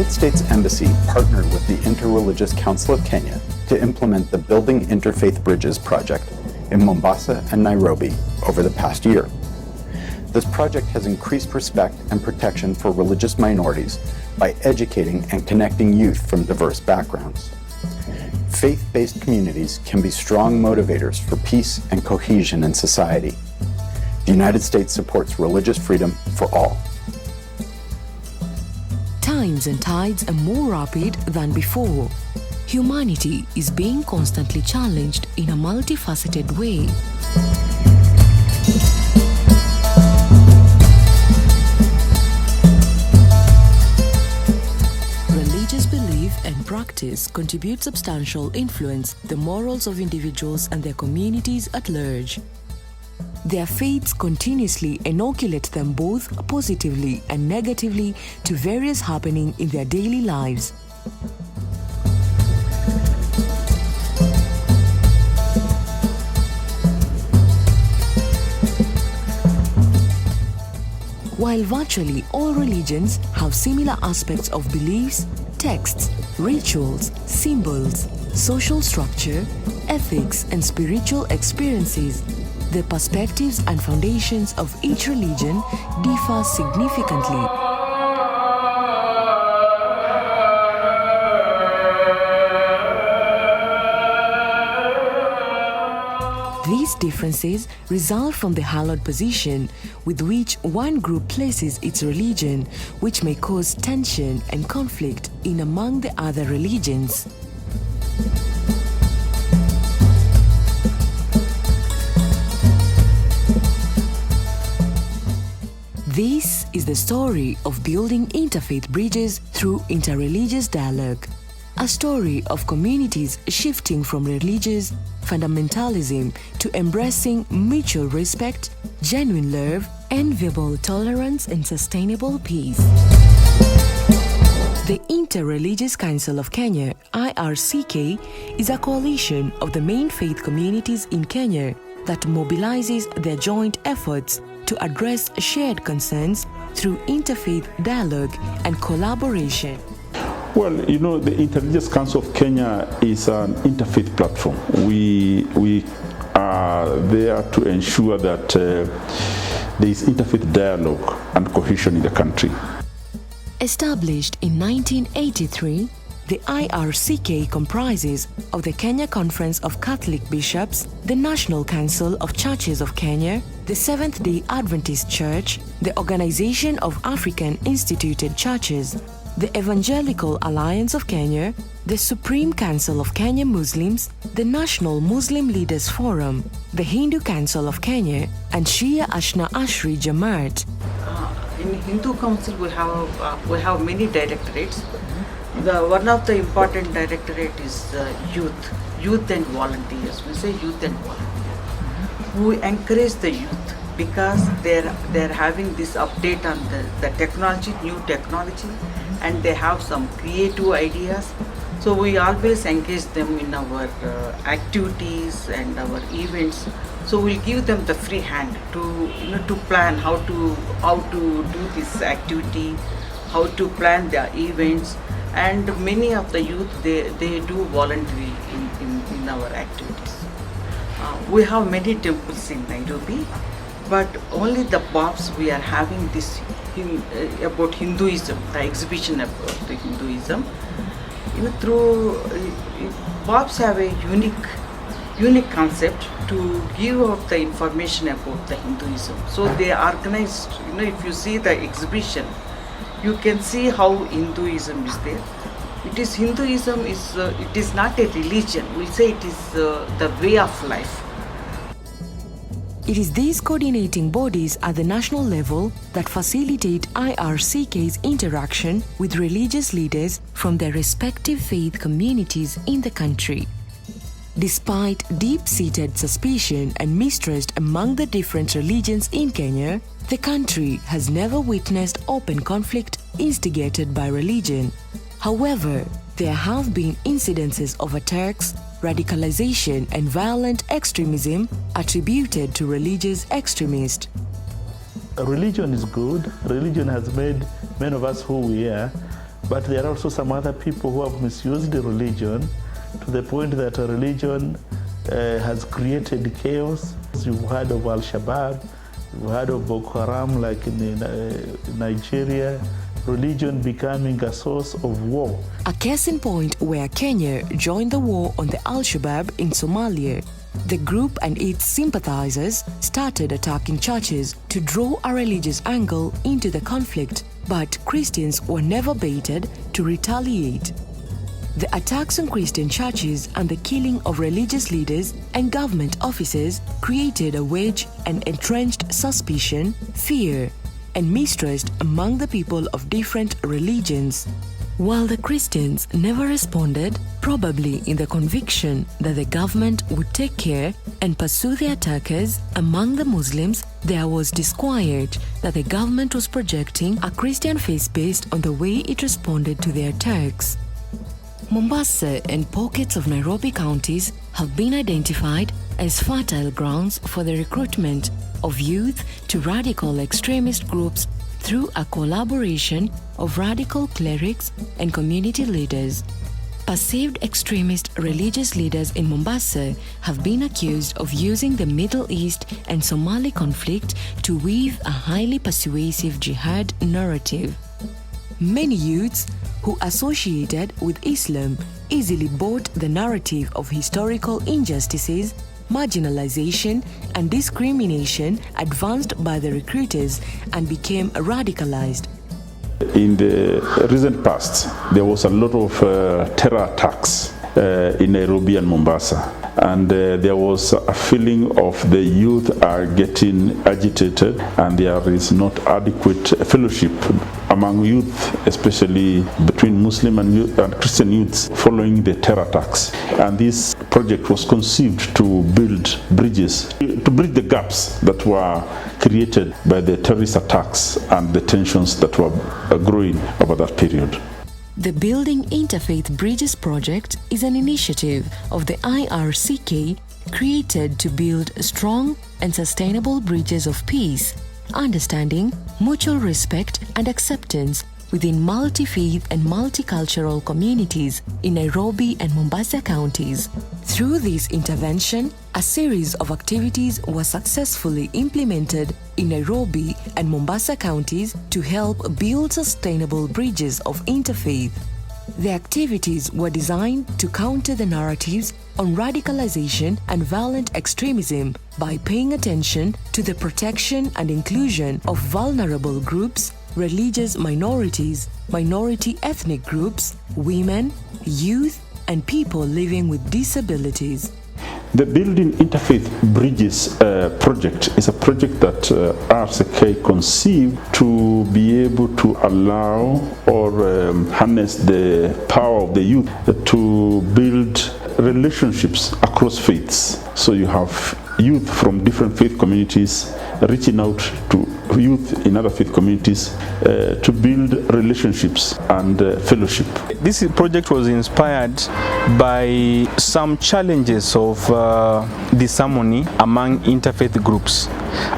United States Embassy partnered with the Interreligious Council of Kenya to implement the Building Interfaith Bridges project in Mombasa and Nairobi over the past year. This project has increased respect and protection for religious minorities by educating and connecting youth from diverse backgrounds. Faith-based communities can be strong motivators for peace and cohesion in society. The United States supports religious freedom for all. Times and tides are more rapid than before. Humanity is being constantly challenged in a multifaceted way. Religious belief and practice contribute substantial influence the morals of individuals and their communities at large. Their faiths continuously inoculate them both positively and negatively to various happenings in their daily lives. While virtually all religions have similar aspects of beliefs, texts, rituals, symbols, social structure, ethics, and spiritual experiences, the perspectives and foundations of each religion differ significantly. These differences result from the hallowed position with which one group places its religion, which may cause tension and conflict in among the other religions. This is the story of building interfaith bridges through interreligious dialogue. A story of communities shifting from religious fundamentalism to embracing mutual respect, genuine love, enviable tolerance, and sustainable peace. The Interreligious Council of Kenya, IRCK, is a coalition of the main faith communities in Kenya that mobilizes their joint efforts to address shared concerns through interfaith dialogue and collaboration. Well, you know, the Interreligious Council of Kenya is an interfaith platform. We are there to ensure that there is interfaith dialogue and cohesion in the country. Established in 1983, the IRCK comprises of the Kenya Conference of Catholic Bishops, the National Council of Churches of Kenya, the Seventh-day Adventist Church, the Organization of African Instituted Churches, the Evangelical Alliance of Kenya, the Supreme Council of Kenya Muslims, the National Muslim Leaders Forum, the Hindu Council of Kenya, and Shia Ashna Ashri Jamaat. In Hindu Council, we have many directorates. One of the important directorate is youth and volunteers. We say youth and volunteers. We encourage the youth because they're having this update on the technology, new technology, and they have some creative ideas. So we always engage them in our activities and our events. So we'll give them the free hand to plan how to do this activity, how to plan their events. And many of the youth, they do voluntary in our activities. We have many temples in Nairobi, but only the BOBs we are having this about Hinduism, the exhibition about the Hinduism. BOBs have a unique concept to give out the information about the Hinduism. So they organized, if you see the exhibition, you can see how Hinduism is there. Hinduism it is not a religion. We say it is the way of life. It is these coordinating bodies at the national level that facilitate IRCK's interaction with religious leaders from their respective faith communities in the country. Despite deep-seated suspicion and mistrust among the different religions in Kenya, the country has never witnessed open conflict instigated by religion. However, there have been incidences of attacks, radicalization, and violent extremism attributed to religious extremists. Religion is good. Religion has made many of us who we are. But there are also some other people who have misused the religion to the point that a religion has created chaos. You've heard of Al-Shabaab, you've heard of Boko Haram, like in Nigeria, religion becoming a source of war. A case in point where Kenya joined the war on the Al-Shabaab in Somalia. The group and its sympathizers started attacking churches to draw a religious angle into the conflict, but Christians were never baited to retaliate. The attacks on Christian churches and the killing of religious leaders and government officers created a wedge and entrenched suspicion, fear, and mistrust among the people of different religions. While the Christians never responded, probably in the conviction that the government would take care and pursue the attackers, among the Muslims there was disquiet that the government was projecting a Christian face based on the way it responded to the attacks. Mombasa and pockets of Nairobi counties have been identified as fertile grounds for the recruitment of youth to radical extremist groups through a collaboration of radical clerics and community leaders. Perceived extremist religious leaders in Mombasa have been accused of using the Middle East and Somali conflict to weave a highly persuasive jihad narrative. Many youths who associated with Islam easily bought the narrative of historical injustices, marginalization, and discrimination advanced by the recruiters and became radicalized. In the recent past, there was a lot of terror attacks in Nairobi and Mombasa. And there was a feeling of the youth are getting agitated and there is not adequate fellowship among youth, especially between Muslim and Christian youths following the terror attacks. And this project was conceived to build bridges, to bridge the gaps that were created by the terrorist attacks and the tensions that were growing over that period. The Building Interfaith Bridges project is an initiative of the IRCK created to build strong and sustainable bridges of peace, understanding, mutual respect and acceptance within multi-faith and multicultural communities in Nairobi and Mombasa counties. Through this intervention, a series of activities were successfully implemented in Nairobi and Mombasa counties to help build sustainable bridges of interfaith. The activities were designed to counter the narratives on radicalization and violent extremism by paying attention to the protection and inclusion of vulnerable groups, religious minorities, minority ethnic groups, women, youth, and people living with disabilities. The Building Interfaith Bridges project is a project that RCK conceived to be able to allow or harness the power of the youth to build relationships across faiths. So you have youth from different faith communities reaching out to youth in other faith communities to build relationships and fellowship. This project was inspired by some challenges of disharmony among interfaith groups.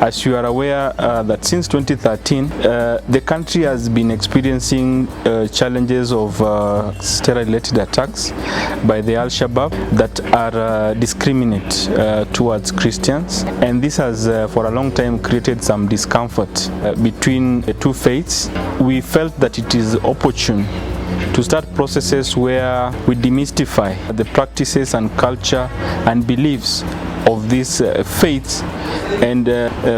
As you are aware that since 2013, the country has been experiencing challenges of terror-related attacks by the Al-Shabaab that are discriminate towards Christians, and this has for a long time created some discomfort between the two faiths. We felt that it is opportune to start processes where we demystify the practices and culture and beliefs of these faiths and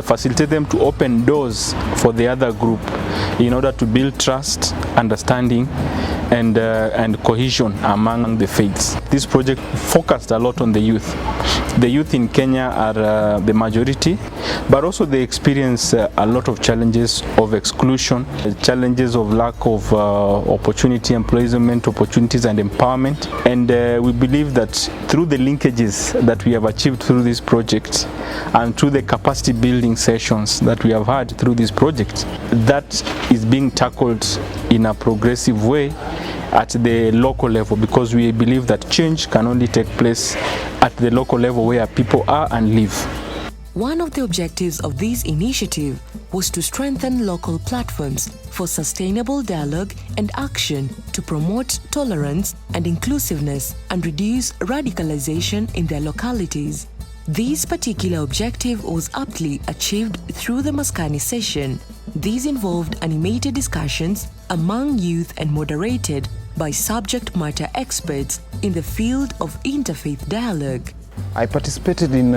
facilitate them to open doors for the other group in order to build trust, understanding, and cohesion among the faiths. This project focused a lot on the youth. The youth in Kenya are the majority, but also they experience a lot of challenges of exclusion, challenges of lack of opportunity, employment opportunities and empowerment. And we believe that through the linkages that we have achieved through this project and through the capacity building sessions that we have had through this project, that is being tackled in a progressive way at the local level, because we believe that change can only take place at the local level where people are and live. One of the objectives of this initiative was to strengthen local platforms for sustainable dialogue and action to promote tolerance and inclusiveness and reduce radicalization in their localities. This particular objective was aptly achieved through the Maskani session. These involved animated discussions among youth and moderated by subject matter experts in the field of interfaith dialogue. I participated in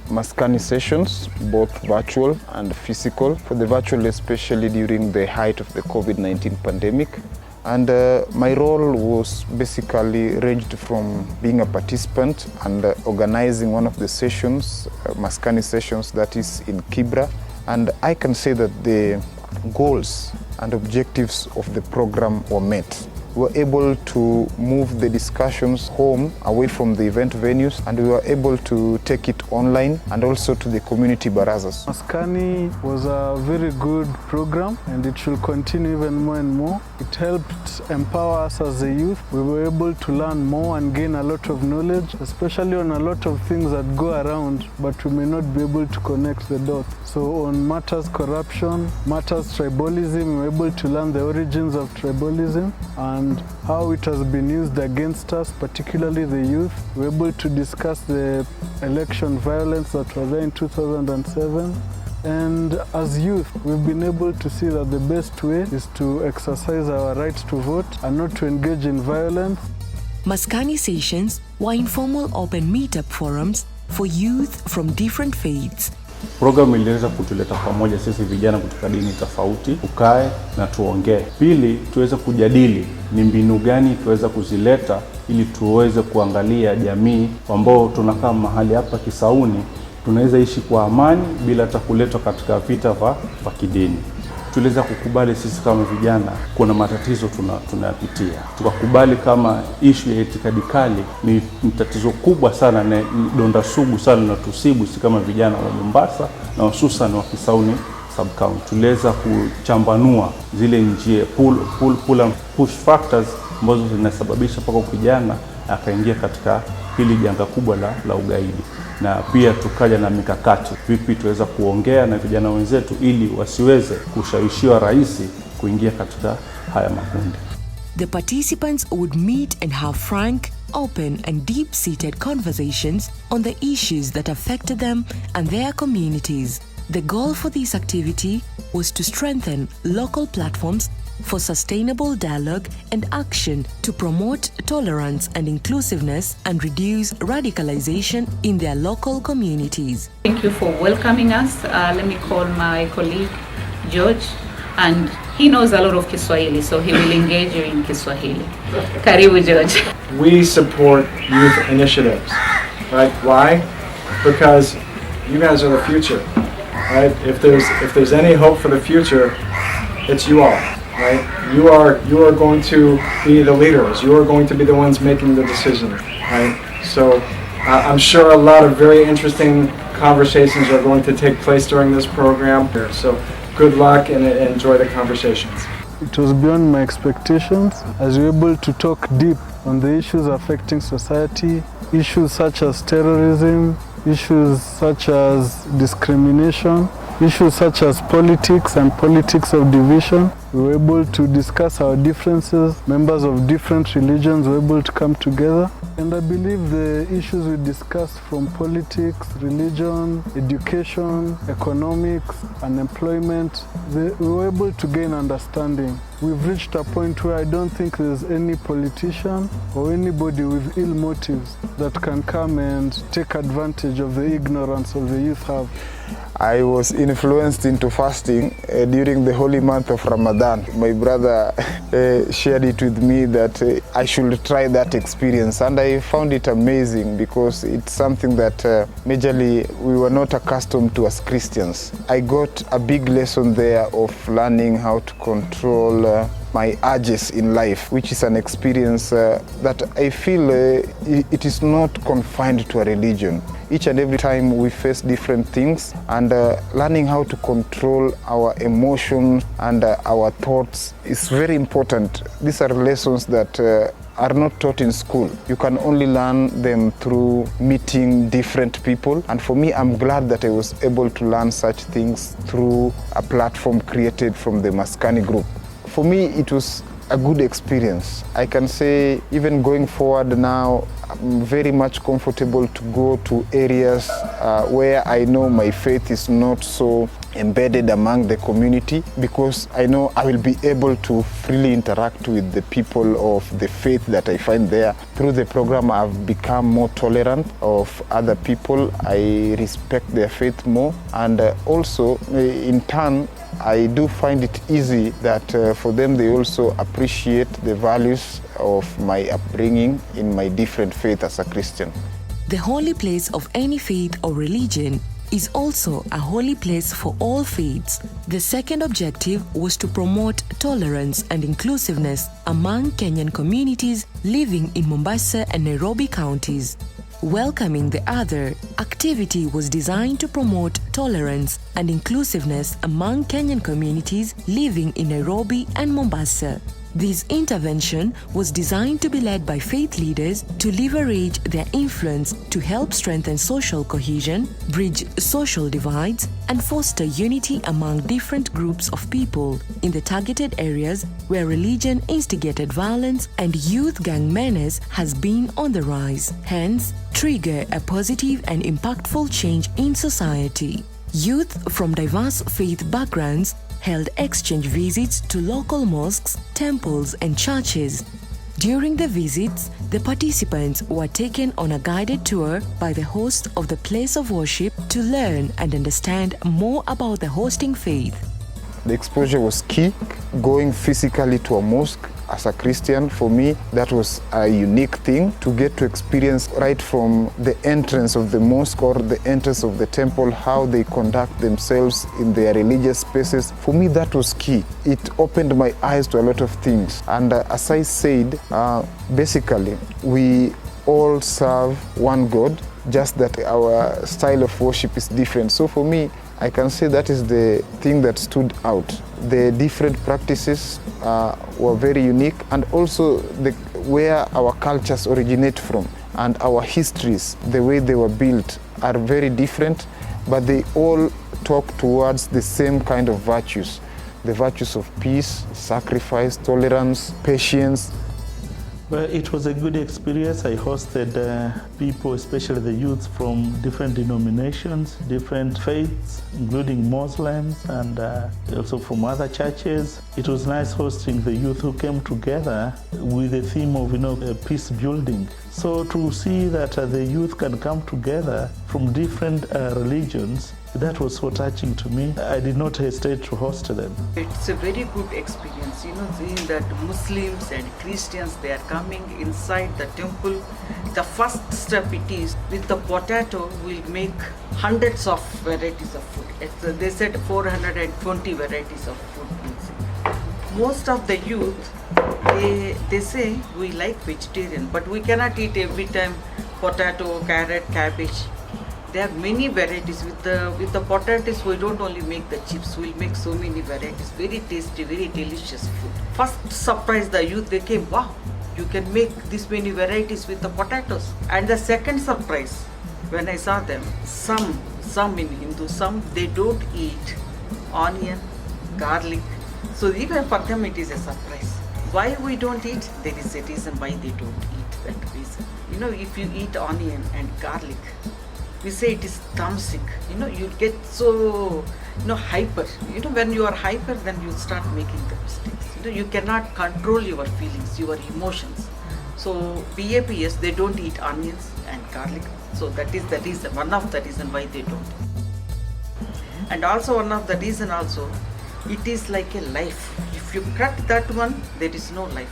Maskani sessions, both virtual and physical. For the virtual, especially during the height of the COVID-19 pandemic. And my role was basically ranged from being a participant and organizing one of the sessions, Maskani sessions, that is in Kibra. And I can say that the goals and objectives of the program were met. We were able to move the discussions home, away from the event venues, and we were able to take it online and also to the community barazas. Maskani was a very good program, and it should continue even more and more. It helped empower us as a youth. We were able to learn more and gain a lot of knowledge, especially on a lot of things that go around, but we may not be able to connect the dots. So on matters corruption, matters tribalism, we were able to learn the origins of tribalism and how it has been used against us, particularly the youth. We were able to discuss the election violence that was there in 2007. And as youth, we've been able to see that the best way is to exercise our right to vote and not to engage in violence. Maskani sessions were informal open meetup forums for youth from different faiths. Program iliweza kutuleta pamoja sisi vijana kutoka dini tofauti, tukae na tuongee. Pili, tuweze kujadili ni mbinu gani tuweza kuzileta ili tuweze kuangalia jamii ambao tunakaa mahali hapa Kisauni, tunaweza ishi kwa amani bila hata kuletwa katika vita vya kidini. Tuliweza kukubali sisi kama vijana kuna matatizo tunayapitia. Tukakubali kama issue ya itikadi kali ni tatizo kubwa sana na donda sugu sana na tusibu sisi kama vijana wa Mombasa na hususan wa Kisauni sub county. Tuliweza kuchambanua zile njia pull and push factors ambazo zinasababisha mpaka kijana akaingia katika hili janga kubwa la ugaidi. Na pia tukaja na mikakati vipi tuweza kuongea na vijana wenzetu ili wasiweze kushawishiwa rahisi kuingia katika haya makundi. The participants would meet and have frank, open and deep-seated conversations on the issues that affected them and their communities. The goal for this activity was to strengthen local platforms for sustainable dialogue and action to promote tolerance and inclusiveness and reduce radicalization in their local communities. Thank you for welcoming us. Let me call my colleague George, and he knows a lot of Kiswahili, so he will engage you in Kiswahili. Karibu, George. We support youth initiatives, right? Why? Because you guys are the future, right? If there's any hope for the future, it's you all. Right? You are going to be the leaders. You are going to be the ones making the decision. Right? So I'm sure a lot of very interesting conversations are going to take place during this program. So good luck and enjoy the conversations. It was beyond my expectations as we were able to talk deep on the issues affecting society, issues such as terrorism, issues such as discrimination, issues such as politics and politics of division. We were able to discuss our differences. Members of different religions were able to come together. And I believe the issues we discussed, from politics, religion, education, economics, unemployment, we were able to gain understanding. We've reached a point where I don't think there's any politician or anybody with ill motives that can come and take advantage of the ignorance of the youth have. I was influenced into fasting during the holy month of Ramadan. My brother shared it with me that I should try that experience, and I found it amazing because it's something that majorly we were not accustomed to as Christians. I got a big lesson there of learning how to control my urges in life, which is an experience that I feel it is not confined to a religion. Each and every time we face different things, and learning how to control our emotions and our thoughts is very important. These are lessons that are not taught in school. You can only learn them through meeting different people. And for me, I'm glad that I was able to learn such things through a platform created from the Maskani group. For me, it was a good experience. I can say even going forward now, I'm very much comfortable to go to areas where I know my faith is not so embedded among the community, because I know I will be able to freely interact with the people of the faith that I find there. Through the program, I've become more tolerant of other people. I respect their faith more, and also in turn, I do find it easy that for them they also appreciate the values of my upbringing in my different faith as a Christian. The holy place of any faith or religion is also a holy place for all faiths. The second objective was to promote tolerance and inclusiveness among Kenyan communities living in Mombasa and Nairobi counties. Welcoming the other activity was designed to promote tolerance and inclusiveness among Kenyan communities living in Nairobi and Mombasa. This intervention was designed to be led by faith leaders to leverage their influence to help strengthen social cohesion, bridge social divides, and foster unity among different groups of people in the targeted areas where religion instigated violence and youth gang menace has been on the rise. Hence, trigger a positive and impactful change in society. Youth from diverse faith backgrounds held exchange visits to local mosques, temples, and churches. During the visits, the participants were taken on a guided tour by the host of the place of worship to learn and understand more about the hosting faith. The exposure was key. Going physically to a mosque as a Christian, for me, that was a unique thing to get to experience right from the entrance of the mosque or the entrance of the temple, how they conduct themselves in their religious spaces. For me, that was key. It opened my eyes to a lot of things. And as I said, basically, we all serve one God, just that our style of worship is different. So for me, I can say that is the thing that stood out. The different practices were very unique, and also where our cultures originate from and our histories, the way they were built, are very different, but they all talk towards the same kind of virtues. The virtues of peace, sacrifice, tolerance, patience. Well, it was a good experience. I hosted people, especially the youth from different denominations, different faiths, including Muslims and also from other churches. It was nice hosting the youth who came together with the theme of, peace building. So to see that the youth can come together from different religions, that was so touching to me. I did not hesitate to host them. It's a very good experience, seeing that Muslims and Christians, they are coming inside the temple. The first step it is, with the potato, we'll make hundreds of varieties of food. They said 420 varieties of food. Most of the youth, they say we like vegetarian, but we cannot eat every time potato, carrot, cabbage. There are many varieties. With the potatoes, we don't only make the chips, we'll make so many varieties. Very tasty, very delicious food. First surprise the youth, they came, wow, you can make this many varieties with the potatoes. And the second surprise, when I saw them, some in Hindu, some they don't eat onion, garlic. So even for them it is a surprise. Why we don't eat? There is a reason why they don't eat that reason. If you eat onion and garlic, we say it is tamastic. You get so hyper. When you are hyper, then you start making the mistakes. You cannot control your feelings, your emotions. So BAPS, they don't eat onions and garlic. So that is the reason, one of the reason why they don't. And also one of the reason also, it is like a life. If you cut that one, there is no life.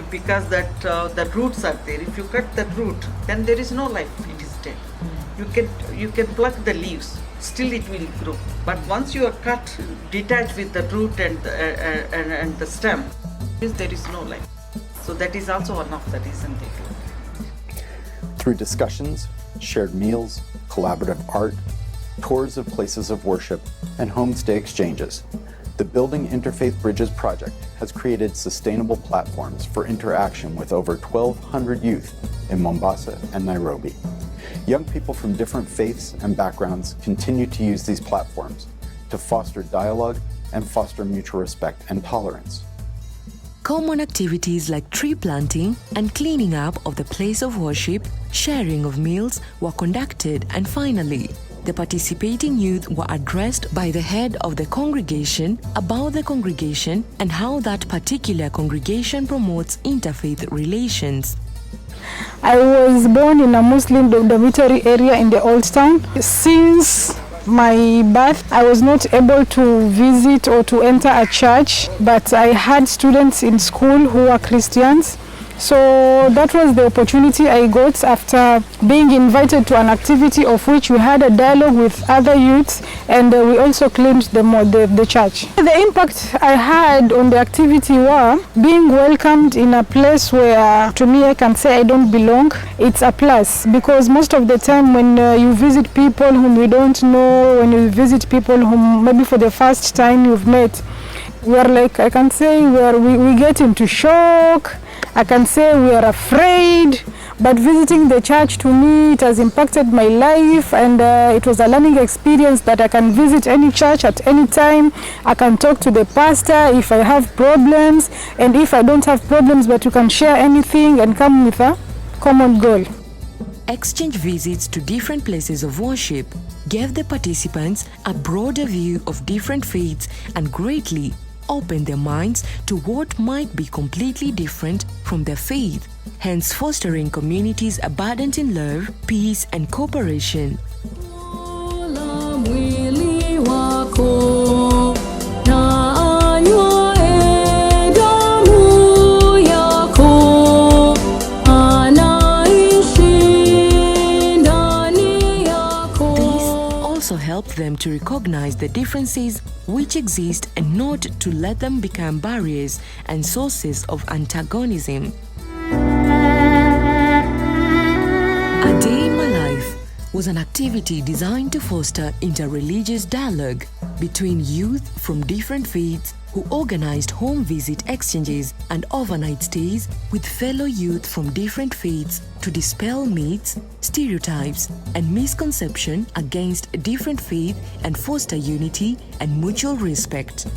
Because that the roots are there. If you cut the root, then there is no life. It is dead. You can pluck the leaves, still it will grow. But once you are cut, detached with the root and the stem, there is no life. So that is also one of the reasons they do. Through discussions, shared meals, collaborative art, tours of places of worship, and homestay exchanges, The Building Interfaith Bridges project has created sustainable platforms for interaction with over 1,200 youth in Mombasa and Nairobi. Young people from different faiths and backgrounds continue to use these platforms to foster dialogue and foster mutual respect and tolerance. Common activities like tree planting and cleaning up of the place of worship, sharing of meals were conducted, and finally, the participating youth were addressed by the head of the congregation about the congregation and how that particular congregation promotes interfaith relations. I was born in a Muslim dormitory area in the Old Town. Since my birth, I was not able to visit or to enter a church, but I had students in school who were Christians. So that was the opportunity I got after being invited to an activity of which we had a dialogue with other youths, and we also cleaned the church. The impact I had on the activity were being welcomed in a place where, to me, I can say I don't belong. It's a plus, because most of the time when you visit people whom you don't know, when you visit people whom maybe for the first time you've met, we are like, I can say we get into shock. I can say we are afraid, but visiting the church, to me, it has impacted my life, and it was a learning experience that I can visit any church at any time. I can talk to the pastor if I have problems, and if I don't have problems, but you can share anything and come with a common goal. Exchange visits to different places of worship gave the participants a broader view of different faiths and greatly open their minds to what might be completely different from their faith, hence fostering communities abundant in love, peace, and cooperation. Help them to recognize the differences which exist and not to let them become barriers and sources of antagonism. A Day in My Life was an activity designed to foster interreligious dialogue between youth from different faiths who organized home visit exchanges and overnight stays with fellow youth from different faiths to dispel myths, stereotypes, and misconception against different faith and foster unity and mutual respect.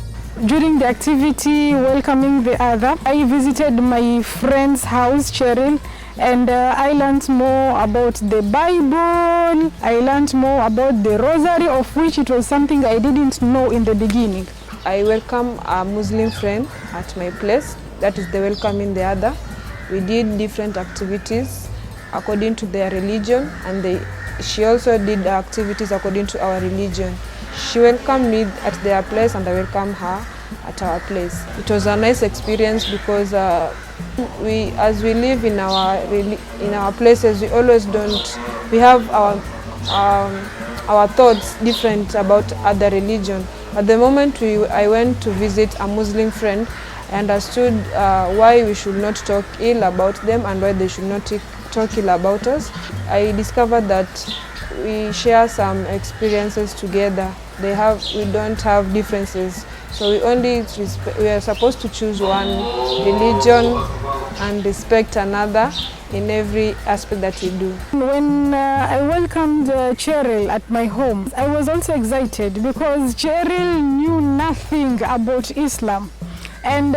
During the activity welcoming the other, I visited my friend's house, Cheryl, and I learned more about the Bible. I learned more about the rosary, of which it was something I didn't know in the beginning. I welcome a Muslim friend at my place. That is the welcoming the other. We did different activities according to their religion, and she also did activities according to our religion. She welcomed me at their place, and I welcomed her at our place. It was a nice experience because as we live in our places, we always we have our thoughts different about other religion. At the moment I went to visit a Muslim friend, I understood why we should not talk ill about them and why they should not talk ill about us. I discovered that we share some experiences together. We don't have differences. So we are supposed to choose one religion and respect another in every aspect that we do. When I welcomed Cheryl at my home, I was also excited because Cheryl knew nothing about Islam. And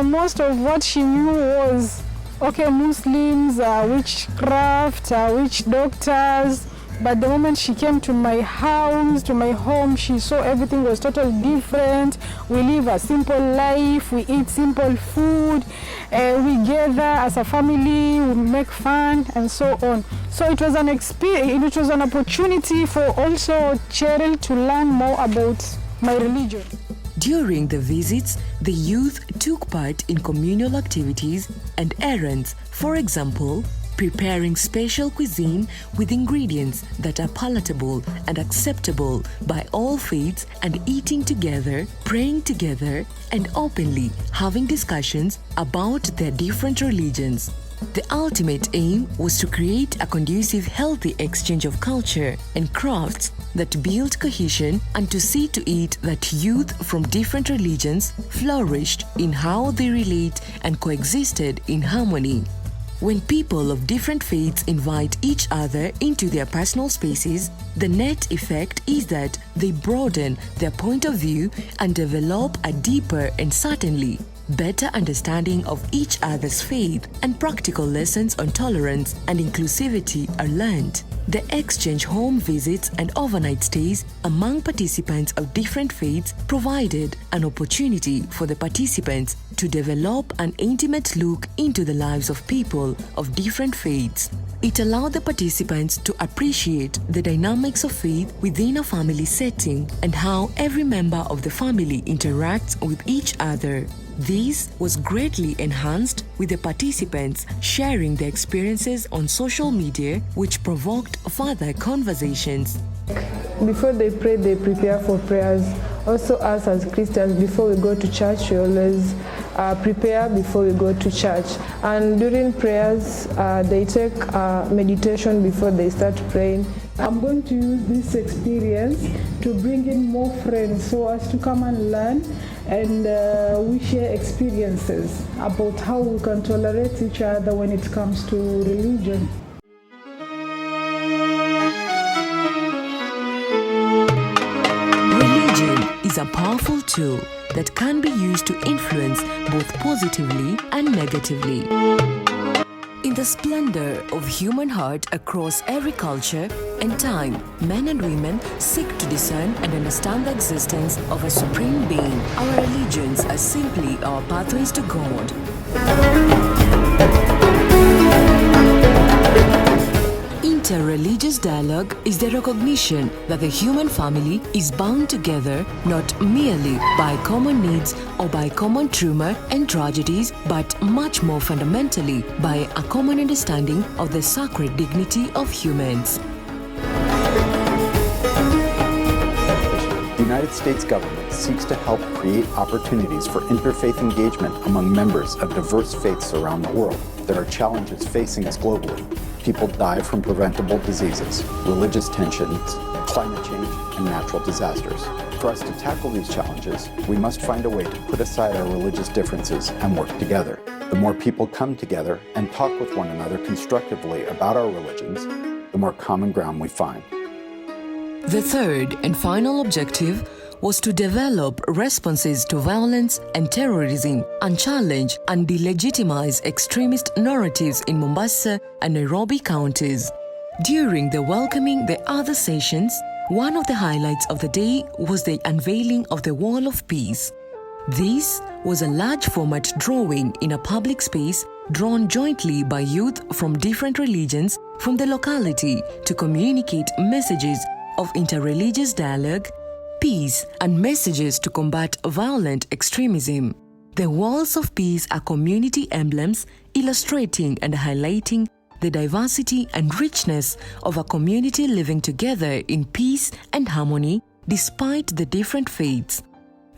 most of what she knew was, okay, Muslims, witchcraft, witch doctors. But the moment she came to my house, to my home, she saw everything was totally different. We live a simple life, we eat simple food, we gather as a family, we make fun, and so on. So it was an experience, it was an opportunity for also Cheryl to learn more about my religion. During the visits, the youth took part in communal activities and errands. For example, preparing special cuisine with ingredients that are palatable and acceptable by all faiths, and eating together, praying together, and openly having discussions about their different religions. The ultimate aim was to create a conducive, healthy exchange of culture and crafts that build cohesion and to see to it that youth from different religions flourished in how they relate and coexisted in harmony. When people of different faiths invite each other into their personal spaces, the net effect is that they broaden their point of view and develop a deeper and certainly better understanding of each other's faith, and practical lessons on tolerance and inclusivity are learned. The exchange home visits and overnight stays among participants of different faiths provided an opportunity for the participants to develop an intimate look into the lives of people of different faiths. It allowed the participants to appreciate the dynamics of faith within a family setting and how every member of the family interacts with each other. This was greatly enhanced with the participants sharing their experiences on social media, which provoked further conversations. Before they pray, they prepare for prayers. Also, us as Christians, before we go to church, we always prepare before we go to church. And during prayers, they take meditation before they start praying. I'm going to use this experience to bring in more friends so as to come and learn, and we share experiences about how we can tolerate each other when it comes to religion. Religion is a powerful tool that can be used to influence both positively and negatively. In the splendor of human heart across every culture and time, men and women seek to discern and understand the existence of a supreme being. Our religions are simply our pathways to God. Interreligious dialogue is the recognition that the human family is bound together not merely by common needs or by common trauma and tragedies, but much more fundamentally by a common understanding of the sacred dignity of humans. The United States government seeks to help create opportunities for interfaith engagement among members of diverse faiths around the world. There are challenges facing us globally. People die from preventable diseases, religious tensions, climate change, and natural disasters. For us to tackle these challenges, we must find a way to put aside our religious differences and work together. The more people come together and talk with one another constructively about our religions, the more common ground we find. The third and final objective was to develop responses to violence and terrorism and challenge and delegitimize extremist narratives in Mombasa and Nairobi counties. During the Welcoming the Other sessions, one of the highlights of the day was the unveiling of the Wall of Peace. This was a large format drawing in a public space drawn jointly by youth from different religions from the locality to communicate messages of interreligious dialogue, peace, and messages to combat violent extremism. The walls of peace are community emblems illustrating and highlighting the diversity and richness of a community living together in peace and harmony despite the different faiths.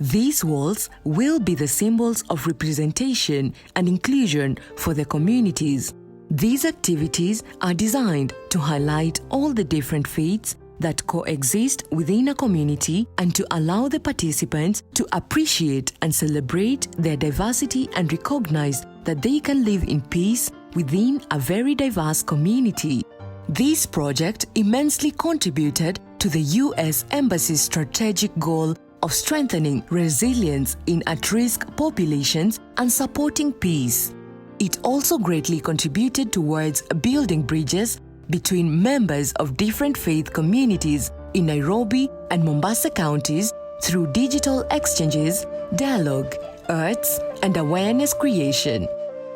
These walls will be the symbols of representation and inclusion for the communities. These activities are designed to highlight all the different faiths that coexist within a community and to allow the participants to appreciate and celebrate their diversity and recognize that they can live in peace within a very diverse community. This project immensely contributed to the U.S. Embassy's strategic goal of strengthening resilience in at-risk populations and supporting peace. It also greatly contributed towards building bridges between members of different faith communities in Nairobi and Mombasa counties through digital exchanges, dialogue, arts, and awareness creation,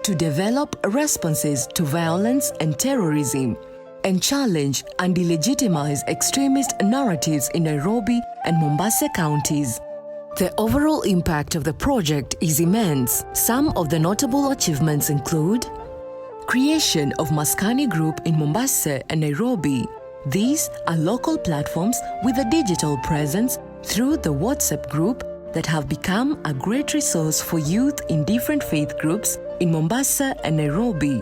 to develop responses to violence and terrorism, and challenge and delegitimize extremist narratives in Nairobi and Mombasa counties. The overall impact of the project is immense. Some of the notable achievements include creation of Maskani Group in Mombasa and Nairobi. These are local platforms with a digital presence through the WhatsApp group that have become a great resource for youth in different faith groups in Mombasa and Nairobi.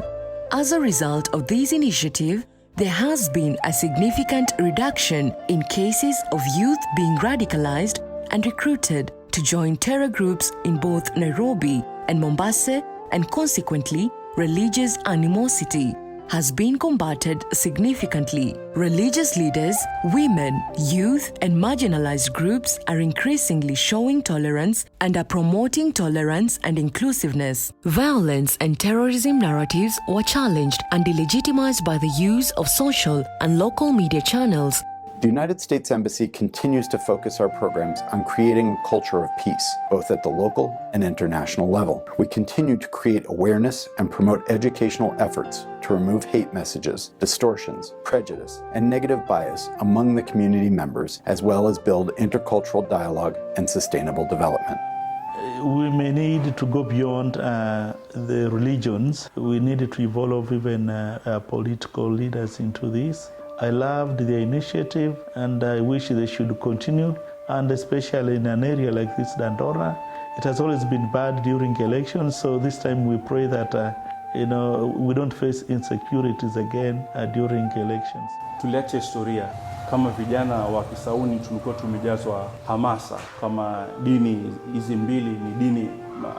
As a result of this initiative, there has been a significant reduction in cases of youth being radicalized and recruited to join terror groups in both Nairobi and Mombasa, and consequently, religious animosity has been combated significantly. Religious leaders, women, youth, and marginalized groups are increasingly showing tolerance and are promoting tolerance and inclusiveness. Violence and terrorism narratives were challenged and delegitimized by the use of social and local media channels. The United States Embassy continues to focus our programs on creating a culture of peace, both at the local and international level. We continue to create awareness and promote educational efforts to remove hate messages, distortions, prejudice, and negative bias among the community members, as well as build intercultural dialogue and sustainable development. We may need to go beyond the religions. We need to evolve even political leaders into this. I loved the initiative and I wish they should continue, and especially in an area like this, Dandora. It has always been bad during elections, so this time we pray that we don't face insecurities again during elections. Tuliache historia. Kama vijana wa Kisauni tulikuwa tumejazwa hamasa kama dini hizi mbili ni dini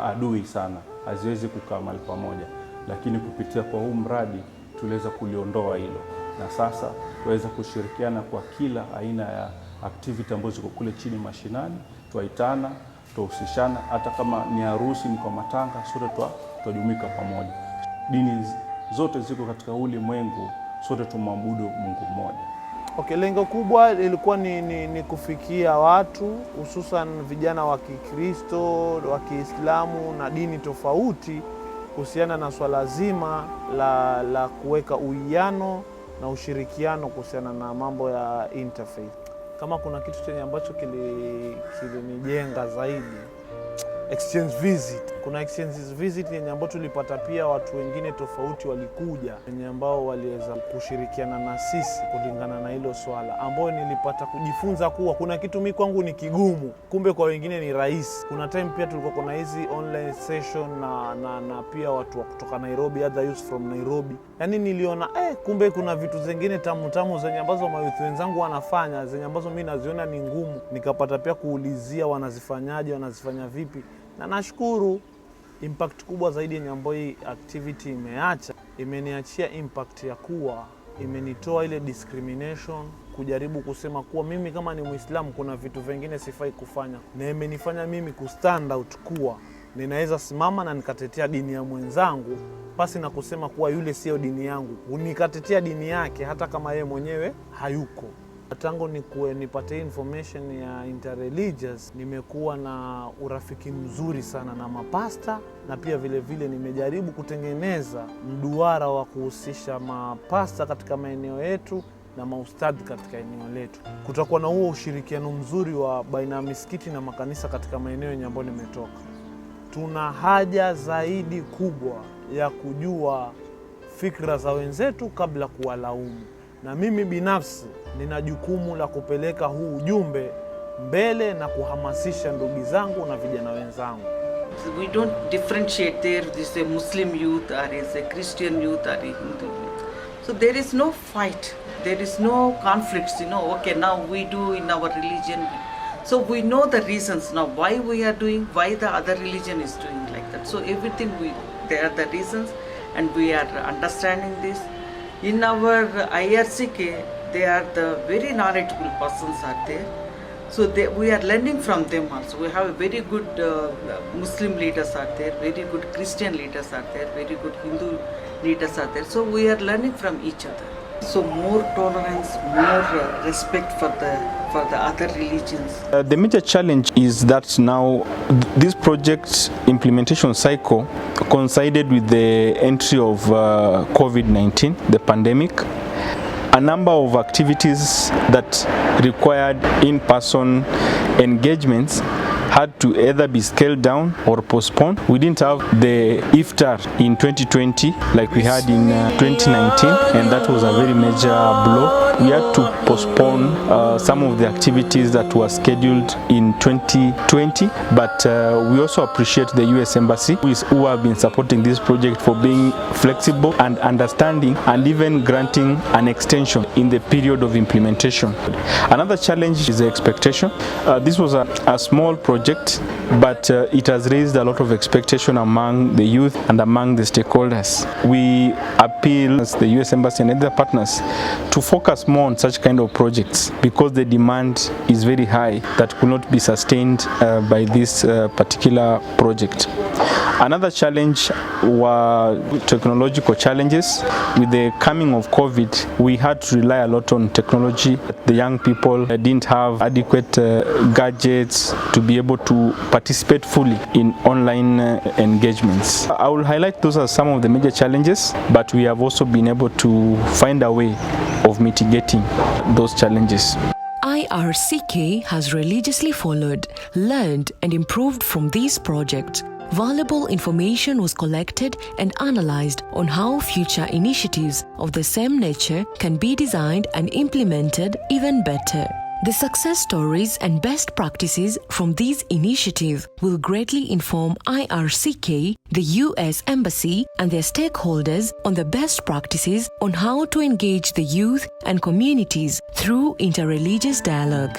adui sana, haziwezi kukaa mahali pamoja, lakini kupitia kwa huu mradi tuliweza kuliondoa hilo, na sasa tuweza kushirikiana kwa kila aina ya activity ambazo ziko kule chini mashinani, tuaitana, tuhusishana, hata kama ni harusi, ni kwa matanga, sote tutajumuika pamoja. Dini zote ziko katika ulimwengu, sote tumwabudu Mungu mmoja. Okay, lengo kubwa ilikuwa ni kufikia watu, hususan vijana wa Kikristo, wa Kiislamu na dini tofauti, kuhusiana na swala zima la kuweka uwiano na ushirikiano kuhusiana na mambo ya interfaith. Kama kuna kitu chenye ambacho kilinijenga zaidi, exchange visit. Kuna exchange visit yenye ambao tulipata pia watu wengine tofauti walikuja, yenye ambao waliweza kushirikiana na sisi kulingana na hilo swala, ambao nilipata kujifunza kuwa kuna kitu mimi kwangu ni kigumu, kumbe kwa wengine ni rahisi. Kuna time pia tulikuwa kuna hizi online session na pia watu wa kutoka Nairobi, other youth from Nairobi. Yaani niliona kumbe kuna vitu zingine tamu zenye ambazo mayouth wenzangu wanafanya, zenye ambazo mimi naziona ni ngumu. Nikapata pia kuulizia wanazifanyaje, wanazifanya vipi. Na nashukuru impact kubwa zaidi yenye ambayo hii activity imeacha, imeniachia impact ya kuwa imenitoa ile discrimination, kujaribu kusema kuwa mimi kama ni Muislamu kuna vitu vingine sifai kufanya, na imenifanya mimi kustand out kuwa ninaweza simama na nikatetea dini ya mwenzangu pasi na kusema kuwa yule sio dini yangu, nikatetea dini yake hata kama yeye mwenyewe hayuko. Tangu nipate information ya interreligious, nimekuwa na urafiki mzuri sana na mapasta, na pia vile vile nimejaribu kutengeneza mduara wa kuhusisha mapasta katika maeneo yetu na maustadhi katika eneo letu. Kutakuwa na huo ushirikiano mzuri wa baina ya misikiti na makanisa katika maeneo yenye ambayo nimetoka. Tuna haja zaidi kubwa ya kujua fikra za wenzetu kabla kuwalaumu. Na mimi binafsi nina jukumu la kupeleka huu ujumbe mbele na kuhamasisha ndugu zangu na vijana wenzangu. We don't differentiate there is a Muslim youth or is a Christian youth or a Hindu youth. So there is no fight, there is no conflicts, okay, now we do in our religion. So we know the reasons now why we are doing, why the other religion is doing like that. So everything there are the reasons, and we are understanding this. In our IRCK, they are the very knowledgeable persons are there. So we are learning from them also. We have very good Muslim leaders are there, very good Christian leaders are there, very good Hindu leaders are there. So we are learning from each other. So more tolerance, more respect for the other religions. The major challenge is that now this project implementation cycle coincided with the entry of COVID-19, the pandemic. A number of activities that required in-person engagements had to either be scaled down or postponed. We didn't have the iftar in 2020 like we had in 2019, and that was a very major blow. we had to postpone some of the activities that were scheduled in 2020, but we also appreciate the US Embassy who have been supporting this project for being flexible and understanding, and even granting an extension in the period of implementation. Another challenge is the expectation. This was a small project, but it has raised a lot of expectation among the youth and among the stakeholders. We appeal as the US Embassy and other partners to focus more on such kind of projects, because the demand is very high that could not be sustained by this particular project. Another challenge were technological challenges. With the coming of COVID, we had to rely a lot on technology. The young people didn't have adequate gadgets to be able to participate fully in online engagements. I will highlight those as some of the major challenges, but we have also been able to find a way of mitigating those challenges. IRCK has religiously followed, learned and improved from these projects. Valuable information was collected and analyzed on how future initiatives of the same nature can be designed and implemented even better. The success stories and best practices from these initiatives will greatly inform IRCK, the US Embassy and their stakeholders on the best practices on how to engage the youth and communities through interreligious dialogue.